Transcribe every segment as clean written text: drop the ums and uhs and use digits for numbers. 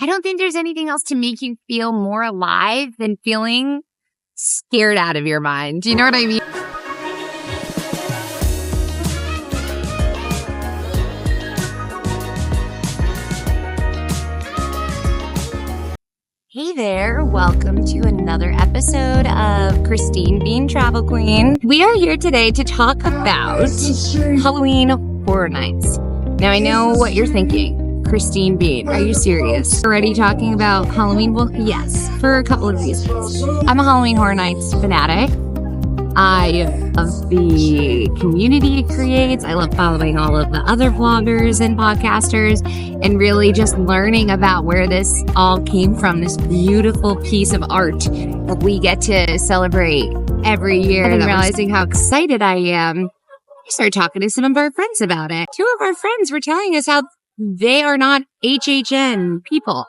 I don't think there's anything else to make you feel more alive than feeling scared out of your mind. Do you know what I mean? Hey there, welcome to another episode of Christine Bean Travel Queen. We are here today to talk about Halloween Horror Nights. Now I know what you're thinking. Christine Bean, are you serious? Already talking about Halloween? Well, yes, for a couple of reasons. I'm a Halloween Horror Nights fanatic. I love the community it creates. I love following all of the other vloggers and podcasters and really just learning about where this all came from, this beautiful piece of art that we get to celebrate every year. And realizing how excited I am, I started talking to some of our friends about it. Two of our friends were telling us how they are not HHN people.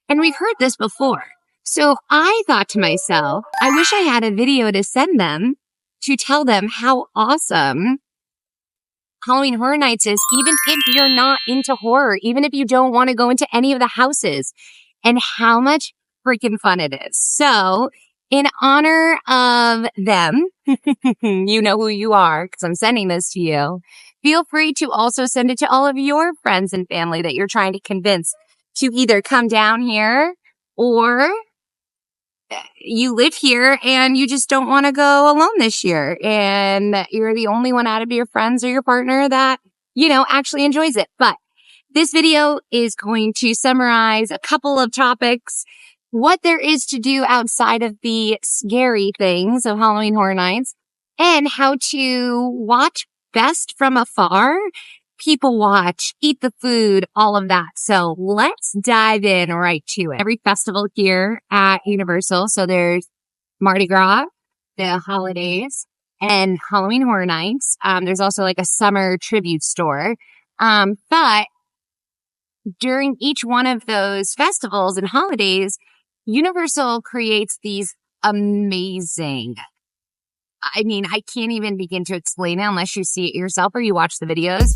And we've heard this before. So I thought to myself, I wish I had a video to send them to tell them how awesome Halloween Horror Nights is, even if you're not into horror, even if you don't want to go into any of the houses, and how much freaking fun it is. So in honor of them, you know who you are because I'm sending this to you. Feel free to also send it to all of your friends and family that you're trying to convince to either come down here or you live here and you just don't want to go alone this year. And you're the only one out of your friends or your partner that, actually enjoys it. But this video is going to summarize a couple of topics, what there is to do outside of the scary things of Halloween Horror Nights, and how to watch best from afar, people watch, eat the food, all of that. So let's dive in right to it. Every festival here at Universal, so there's Mardi Gras, the holidays, and Halloween Horror Nights. There's also like a summer tribute store. But during each one of those festivals and holidays, Universal creates these amazing, I can't even begin to explain it unless you see it yourself or you watch the videos.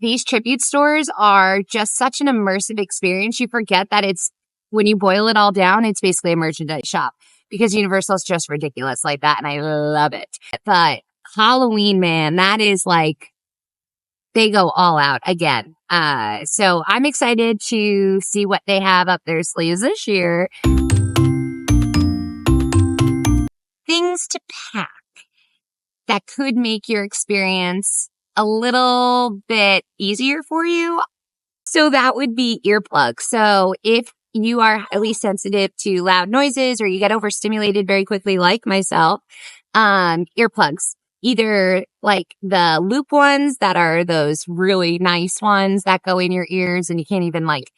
These tribute stores are just such an immersive experience. You forget that when you boil it all down, it's basically a merchandise shop because Universal's just ridiculous like that. And I love it. But Halloween, man, that is like, they go all out again. So I'm excited to see what they have up their sleeves this year. Things to pack that could make your experience a little bit easier for you. So that would be earplugs. So if you are at least sensitive to loud noises or you get overstimulated very quickly like myself, earplugs. Either like the loop ones that are those really nice ones that go in your ears and you can't even like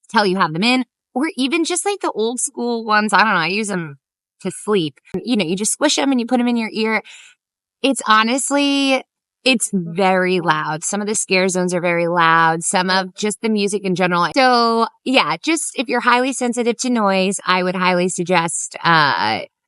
tell you have them in, or even just like the old school ones. I don't know. I use them to sleep. You know, you just squish them and you put them in your ear. It's honestly, it's very loud. Some of the scare zones are very loud. Some of just the music in general. So yeah, just if you're highly sensitive to noise, I would highly suggest,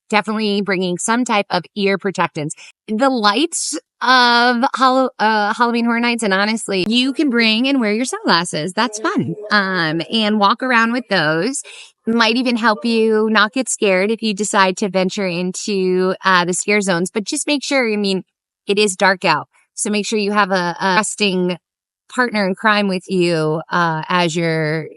definitely bringing some type of ear protectants. The lights of Halloween Horror Nights, and honestly, you can bring and wear your sunglasses. That's fun. And walk around with those. Might even help you not get scared if you decide to venture into the scare zones. But just make sure, I mean, it is dark out. So make sure you have a trusting partner in crime with you as your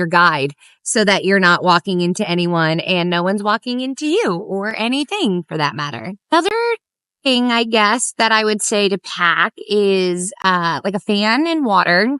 guide, so that you're not walking into anyone and no one's walking into you or anything for that matter. Another thing, I guess, that I would say to pack is like a fan and water.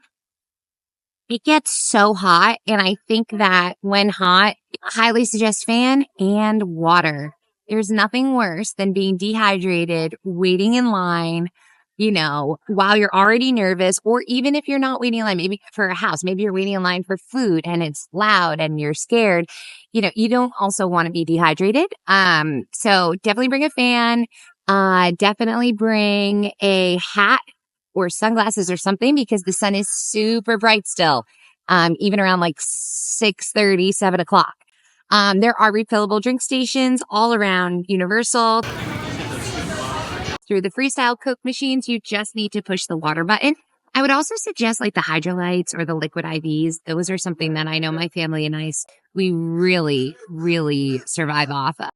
It gets so hot, and I think that when hot, I highly suggest fan and water. There's nothing worse than being dehydrated, waiting in line, you know, while you're already nervous, or even if you're not waiting in line, maybe for a house, maybe you're waiting in line for food and it's loud and you're scared. You know, you don't also want to be dehydrated. So definitely bring a fan. Definitely bring a hat or sunglasses or something, because the sun is super bright still, even around like 6:30, 7 o'clock. There are refillable drink stations all around Universal. Through the Freestyle Coke machines, you just need to push the water button. I would also suggest like the hydrolytes or the liquid IVs. Those are something that I know my family and I, we really, really survive off of.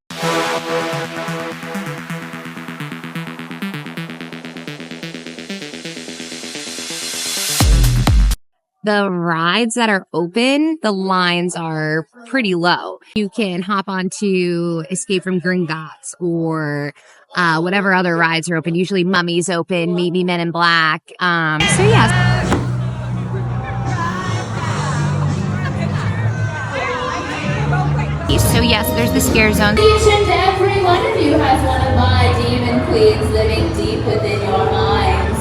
The rides that are open, the lines are pretty low. You can hop onto Escape from Gringotts or whatever other rides are open. Usually Mummy's open, maybe Men in Black. So yeah. So yes, there's the scare zone. Each and every one of you has one of my demon queens living deep within your minds.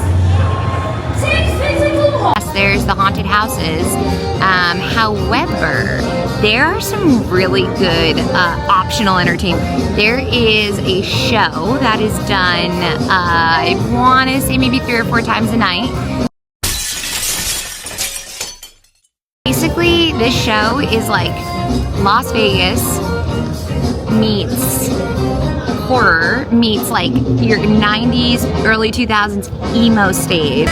There's the haunted houses. However, there are some really good optional entertainment. There is a show that is done, I want to say maybe 3 or 4 times a night. Basically, this show is like Las Vegas meets horror, meets like your 90s, early 2000s emo stage.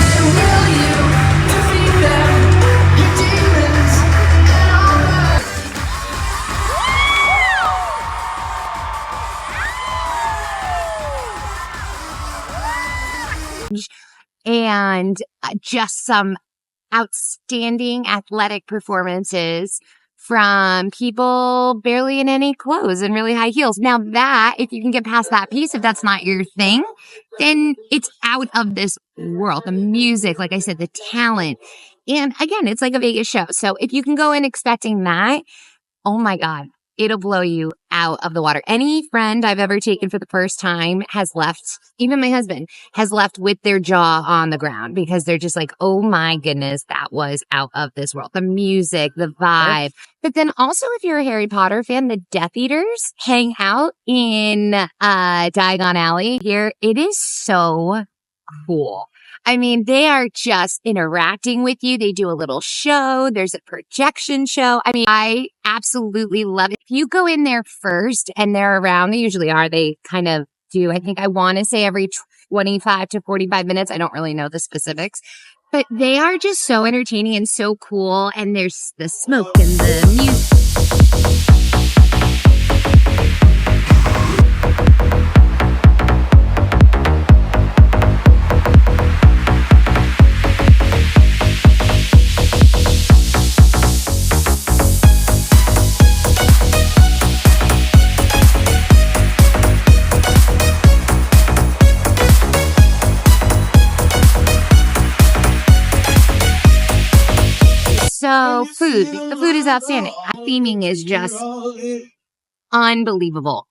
And just some outstanding athletic performances from people barely in any clothes and really high heels. Now that, if you can get past that piece, if that's not your thing, then it's out of this world. The music, like I said, the talent. And again, it's like a Vegas show. So if you can go in expecting that, oh my God, it'll blow you out of the water. Any friend I've ever taken for the first time has left, even my husband has left with their jaw on the ground, because they're just like, oh my goodness, that was out of this world. The music, the vibe. But then also, if you're a Harry Potter fan, the Death Eaters hang out in Diagon Alley here. It is so cool. I mean, they are just interacting with you. They do a little show. There's a projection show. I mean, I absolutely love it. If you go in there first and they're around, they usually are. They kind of do, I think I want to say every 25 to 45 minutes. I don't really know the specifics, but they are just so entertaining and so cool. And there's the smoke and the music. So food, the food is outstanding. Theming is just unbelievable.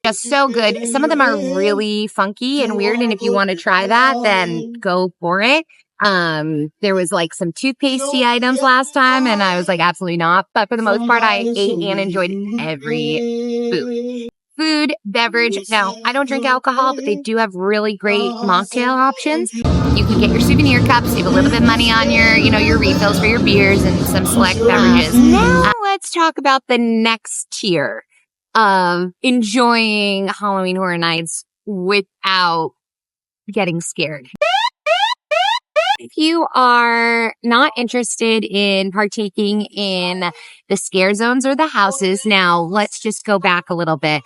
Just so good. Some of them are really funky and weird, and if you want to try that, then go for it. There was like some toothpastey items last time, and I was like, absolutely not. But for the most part, I ate and enjoyed every food, beverage. Now, I don't drink alcohol, but they do have really great mocktail options. You can get your souvenir cups, save a little bit of money on your refills for your beers and some select beverages. Now, let's talk about the next tier of enjoying Halloween Horror Nights without getting scared. If you are not interested in partaking in the scare zones or the houses, now let's just go back a little bit.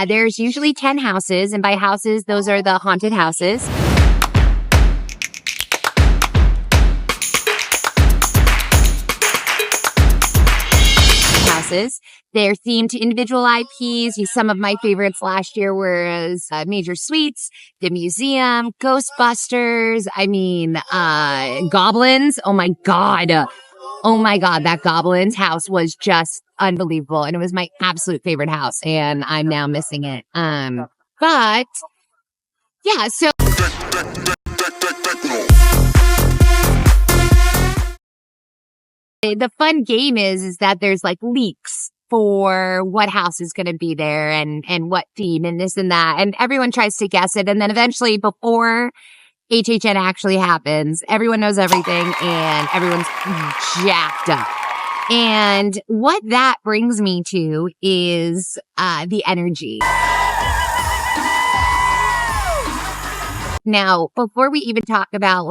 There's usually 10 houses, and by houses, those are the haunted houses. They're themed to individual IPs. Some of my favorites last year were Major Suites, the Museum, Ghostbusters. Goblins. Oh my God, that Goblins house was just unbelievable. And it was my absolute favorite house. And I'm now missing it. But yeah, so. The fun game is that there's like leaks for what house is going to be there and what theme and this and that. And everyone tries to guess it. And then eventually before HHN actually happens, everyone knows everything and everyone's jacked up. And what that brings me to is the energy. Now, before we even talk about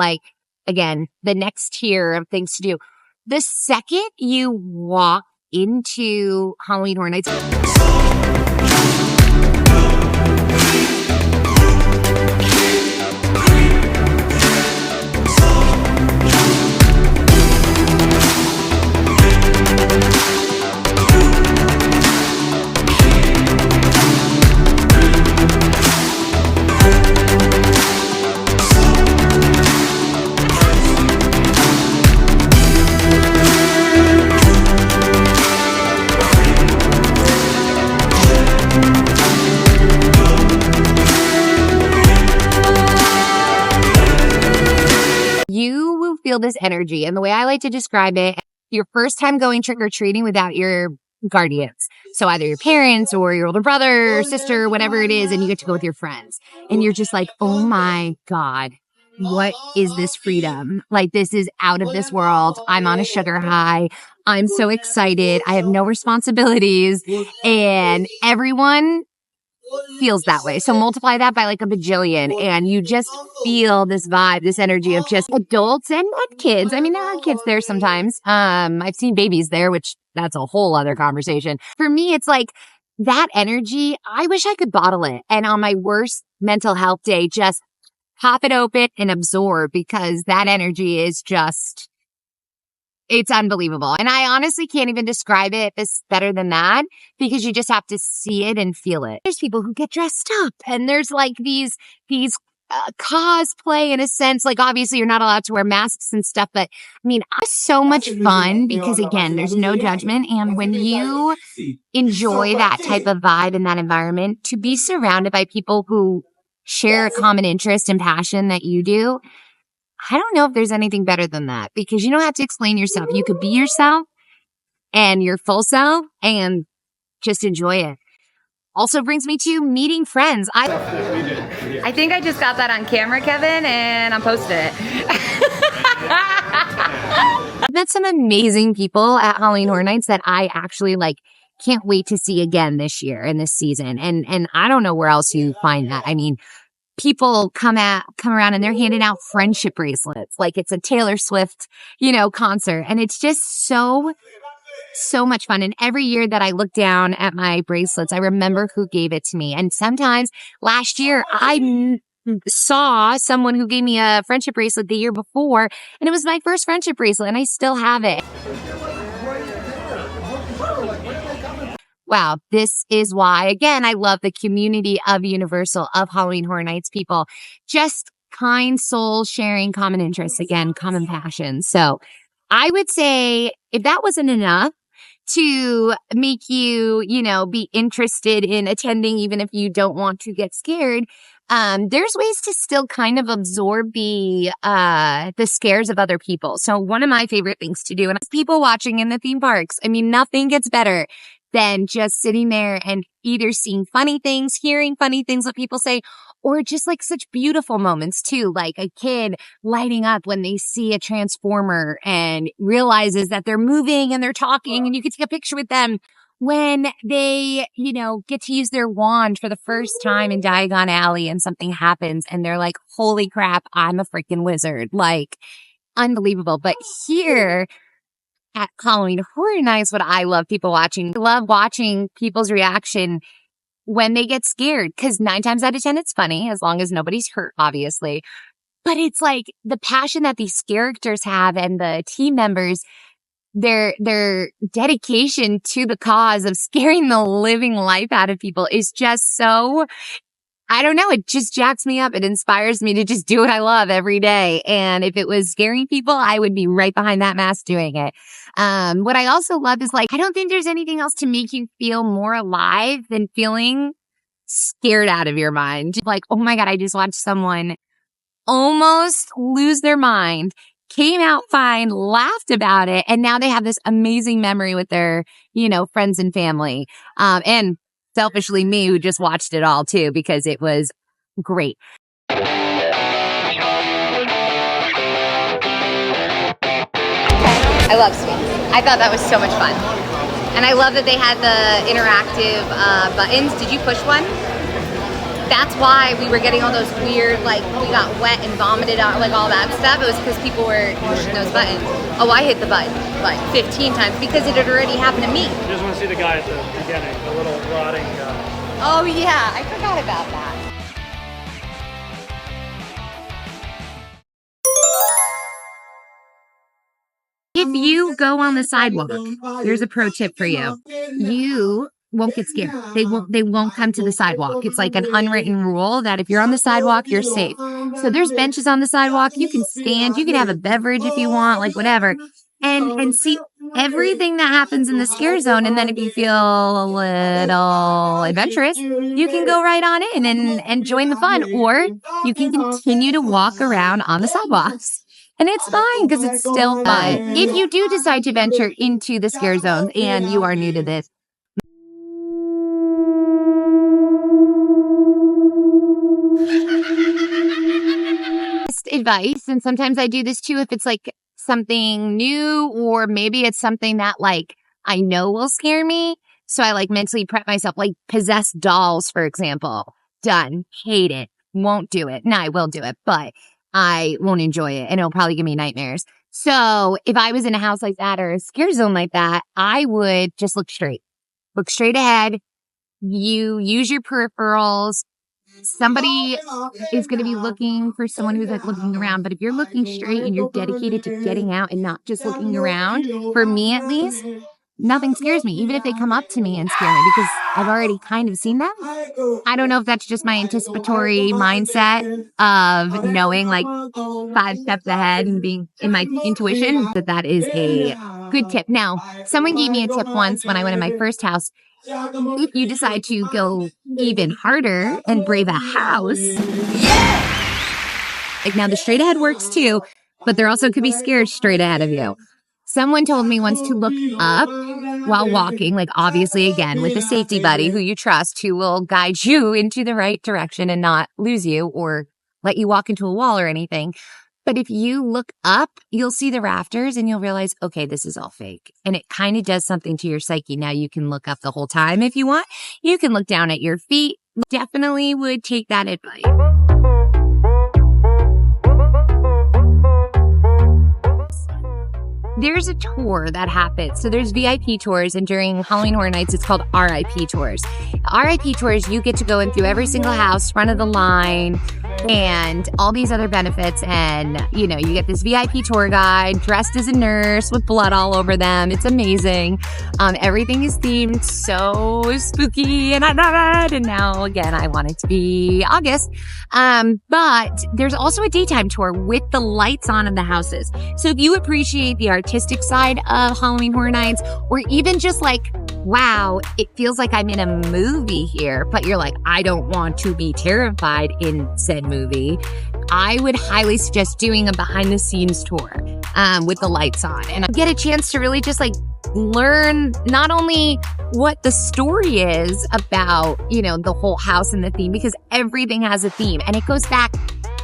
again, the next tier of things to do, the second you walk into Halloween Horror Nights, you will feel this energy. And the way I like to describe it, your first time going trick-or-treating without your guardians. So either your parents or your older brother or sister, whatever it is, and you get to go with your friends. And you're just like, oh my God, what is this freedom? Like, this is out of this world. I'm on a sugar high. I'm so excited. I have no responsibilities. And everyone feels that way. So multiply that by like a bajillion and you just feel this vibe, this energy of just adults and kids. I mean, there are kids there sometimes. I've seen babies there, which that's a whole other conversation. For me, it's like that energy. I wish I could bottle it. And on my worst mental health day, just pop it open and absorb, because that energy is just, it's unbelievable. And I honestly can't even describe it as better than that, because you just have to see it and feel it. There's people who get dressed up, and there's like these cosplay in a sense. Like, obviously you're not allowed to wear masks and stuff, but I mean, it's so much fun because again, there's no judgment. And when you enjoy that type of vibe in that environment, to be surrounded by people who share a common interest and passion that you do, I don't know if there's anything better than that, because you don't have to explain yourself. You could be yourself and your full self and just enjoy it. Also brings me to meeting friends. I think I just got that on camera, Kevin, and I'm posting it. I've met some amazing people at Halloween Horror Nights that I actually can't wait to see again this year and this season. And I don't know where else you find that. I mean, people come around and they're handing out friendship bracelets like it's a Taylor Swift, concert. And it's just so much fun. And every year that I look down at my bracelets, I remember who gave it to me. And sometimes last year I saw someone who gave me a friendship bracelet the year before, and it was my first friendship bracelet and I still have it. Wow, this is why, again, I love the community of Universal, of Halloween Horror Nights people. Just kind souls sharing common interests, again, common passions. So I would say if that wasn't enough to make you, be interested in attending, even if you don't want to get scared. There's ways to still kind of absorb the scares of other people. So one of my favorite things to do, and people watching in the theme parks, I mean, nothing gets better than just sitting there and either seeing funny things, hearing funny things that people say, or just like such beautiful moments too, like a kid lighting up when they see a transformer and realizes that they're moving and they're talking and you can take a picture with them. When they, get to use their wand for the first time in Diagon Alley and something happens and they're like, holy crap, I'm a freaking wizard. Like, unbelievable. But here at Halloween Horror Nights, what I love I love watching people's reaction when they get scared, because 9 times out of 10, it's funny, as long as nobody's hurt, obviously. But it's like the passion that these characters have and the team members, their dedication to the cause of scaring the living life out of people is just so, I don't know, it just jacks me up. It inspires me to just do what I love every day. And if it was scaring people, I would be right behind that mask doing it. What I also love is, like, I don't think there's anything else to make you feel more alive than feeling scared out of your mind. Like, oh my God, I just watched someone almost lose their mind, came out fine, laughed about it, and now they have this amazing memory with their, friends and family. And selfishly me, who just watched it all too, because it was great. I love Sweets. I thought that was so much fun. And I love that they had the interactive buttons. Did you push one? That's why we were getting all those weird, like, we got wet and vomited out, like all that stuff. It was because people were pushing those buttons. Oh, I hit the button like 15 times because it had already happened to me. You just want to see the guy at the beginning, the little rotting guy. Oh yeah, I forgot about that. If you go on the sidewalk, here's a pro tip for you. You won't get scared. They won't come to the sidewalk. It's like an unwritten rule that if you're on the sidewalk, you're safe. So there's benches on the sidewalk. You can stand, you can have a beverage if you want, like whatever, and see everything that happens in the scare zone. And then if you feel a little adventurous, you can go right on in and join the fun, or you can continue to walk around on the sidewalks. And it's fine because it's still fun. If you do decide to venture into the scare zone and you are new to this, advice, and sometimes I do this too if it's like something new, or maybe it's something that like I know will scare me, so I like mentally prep myself, like possessed dolls, for example. Done. Hate it. Won't do it. No, I will do it, but I won't enjoy it and it'll probably give me nightmares. So if I was in a house like that or a scare zone like that, I would just look straight ahead. You use your peripherals. Somebody is going to be looking for someone who's like looking around. But if you're looking straight and you're dedicated to getting out and not just looking around, for me at least, nothing scares me, even if they come up to me and scare me, because I've already kind of seen them. I don't know if that's just my anticipatory mindset of knowing like 5 steps ahead and being in my intuition, that is a good tip. Now, someone gave me a tip once when I went in my first house. If you decide to go even harder and brave a house, like now the straight ahead works too, but there also could be scares straight ahead of you. Someone told me once to look up while walking, like obviously again with a safety buddy who you trust, who will guide you into the right direction and not lose you or let you walk into a wall or anything. But if you look up, you'll see the rafters and you'll realize, okay, this is all fake. And it kind of does something to your psyche. Now you can look up the whole time if you want. You can look down at your feet. Definitely would take that advice. There's a tour that happens. So there's VIP tours, and during Halloween Horror Nights, it's called RIP tours. RIP tours, you get to go in through every single house, front of the line, and all these other benefits. And, you know, you get this VIP tour guide dressed as a nurse with blood all over them. It's amazing. Everything is themed so spooky, and I love it. And now, again, I want it to be August. But there's also a daytime tour with the lights on in the houses. So if you appreciate the artistic side of Halloween Horror Nights, or even just like, wow, it feels like I'm in a movie here, but you're like, I don't want to be terrified in said movie, I would highly suggest doing a behind the scenes tour with the lights on, and get a chance to really just like learn not only what the story is about, you know, the whole house and the theme, because everything has a theme and it goes back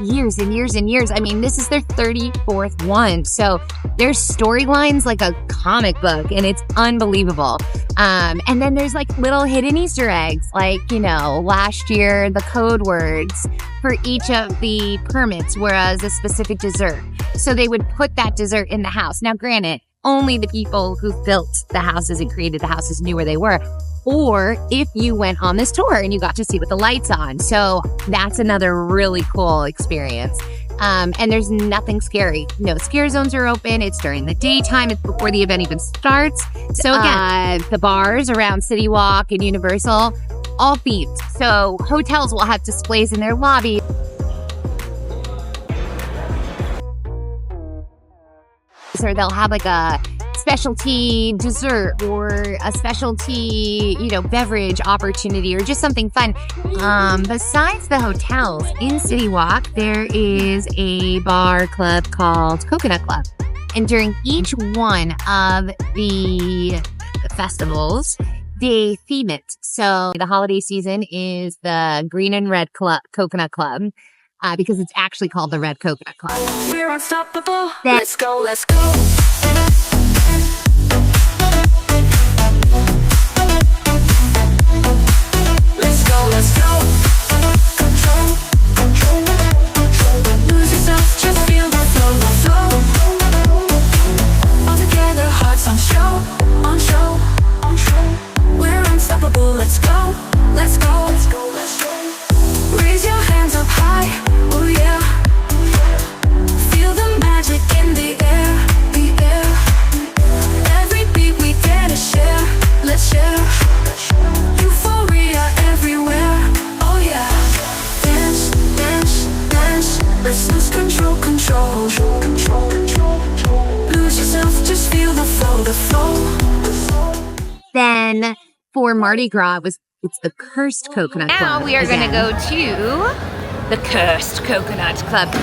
years and years and years. I mean, this is their 34th one. So there's storylines like a comic book, and it's unbelievable. And then there's like little hidden Easter eggs, like, you know, last year, the code words for each of the permits was a specific dessert. So they would put that dessert in the house. Now, granted, only the people who built the houses and created the houses knew where they were. Or if you went on this tour and you got to see with the lights on. So that's another really cool experience. And there's nothing scary. No scare zones are open. It's during the daytime. It's before the event even starts. So again, the bars around City Walk and Universal, all themed. So hotels will have displays in their lobby. Or they'll have like a specialty dessert or a specialty, you know, beverage opportunity, or just something fun. Besides the hotels in City Walk, there is a bar club called Coconut Club. And during each one of the festivals, they theme it. So the holiday season is the Green and Red Club, Coconut Club. Because it's actually called the Red Coconut Club. We're unstoppable. Let's go, let's go. Let's go, let's go. Control, control, control. Lose yourself, just feel the flow, the flow. All together, hearts on show, on show, on show. We're unstoppable. Let's go, let's go, let's go, let's go. Raise your hands up high, oh yeah. Feel the magic in the air, the air. Every beat we dare to share, let's share. Euphoria everywhere, oh yeah. Dance, dance, dance. Let's lose control, control, control, control, control. Lose yourself, just feel the flow, the flow. Then for Mardi Gras, it's the Cursed Coconut Club. Now we are going to go to the Cursed Coconut Club.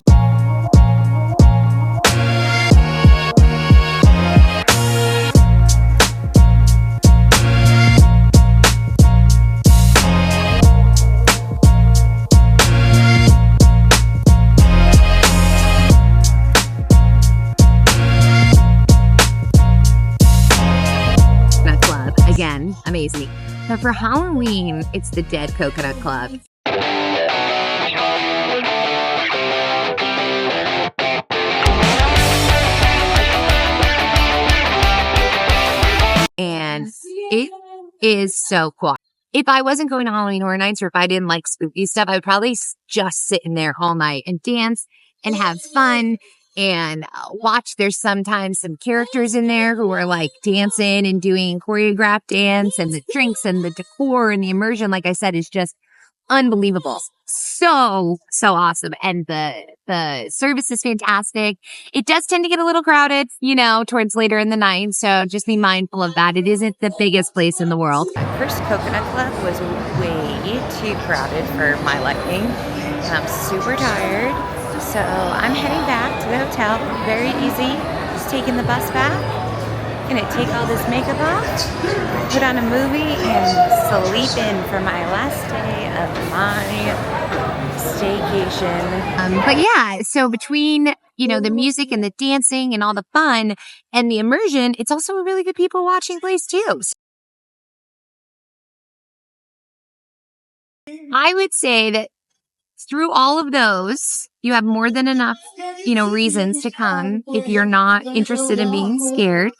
Again, amazing. But for Halloween, it's the Dead Coconut Club. And it is so cool. If I wasn't going to Halloween Horror Nights, or if I didn't like spooky stuff, I would probably just sit in there all night and dance and have fun and watch. There's sometimes some characters in there who are like dancing and doing choreographed dance, and the drinks and the decor and the immersion, like I said, is just unbelievable. So awesome. And the service is fantastic. It does tend to get a little crowded, you know, towards later in the night. So just be mindful of that. It isn't the biggest place in the world. Cursed Coconut Club was way too crowded for my liking. I'm super tired. So I'm heading back to the hotel. Very easy. Just taking the bus back. Gonna take all this makeup off, put on a movie, and sleep in for my last day of my staycation. But yeah, so between, you know, the music and the dancing and all the fun and the immersion, it's also a really good people watching place too. I would say that through all of those, you have more than enough, you know, reasons to come if you're not interested in being scared.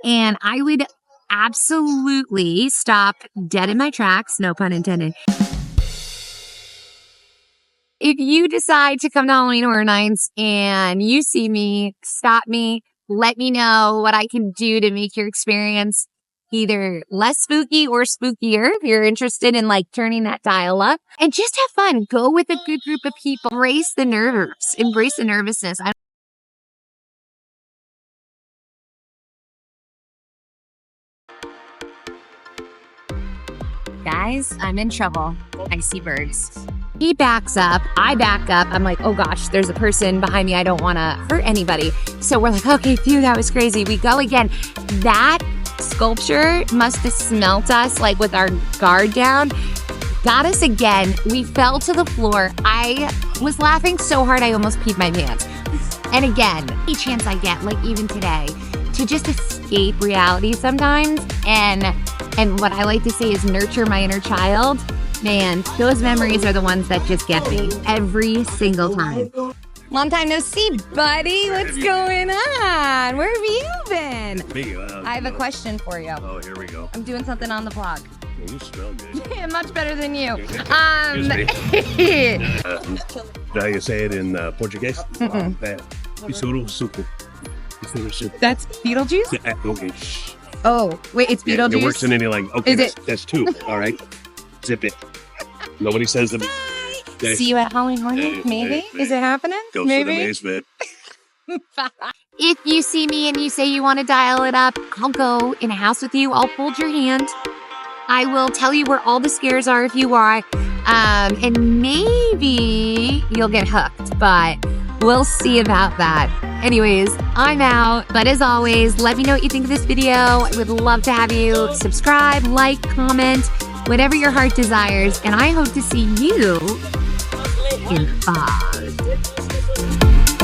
And I would absolutely stop dead in my tracks, no pun intended, if you decide to come to Halloween Horror Nights and you see me, stop me, let me know what I can do to make your experience either less spooky or spookier if you're interested in like turning that dial up, and just have fun. Go with a good group of people. Embrace the nerves, embrace the nervousness. Guys, I'm in trouble. I see birds. He backs up. I back up. I'm like, oh gosh, there's a person behind me. I don't want to hurt anybody. So we're like, okay, phew, that was crazy. We go again. That sculpture must have smelt us like with our guard down. Got us again. We fell to the floor. I was laughing so hard I almost peed my pants. And again, any chance I get, like even today, to just escape reality sometimes and what I like to say is nurture my inner child, man, those memories are the ones that just get me every single time. Long time no see, buddy. What's going on? Where have you been? I have a question for you. Oh, here we go. I'm doing something on the vlog. Well, you smell good. Much better than you. How you say it in Portuguese? Pisuro suco. Pisuro suco. That's Beetlejuice? Okay. Oh, wait, it's Beetlejuice? It works in any like, okay, Is it? that's two. All right. Zip it. Nobody says them. See you at Halloween morning, maybe? Is it happening? Go Maybe? to the basement. If you see me and you say you want to dial it up, I'll go in a house with you. I'll hold your hand. I will tell you where all the scares are if you are. And maybe you'll get hooked, but we'll see about that. Anyways, I'm out. But as always, let me know what you think of this video. I would love to have you subscribe, like, comment, whatever your heart desires. And I hope to see you in 5.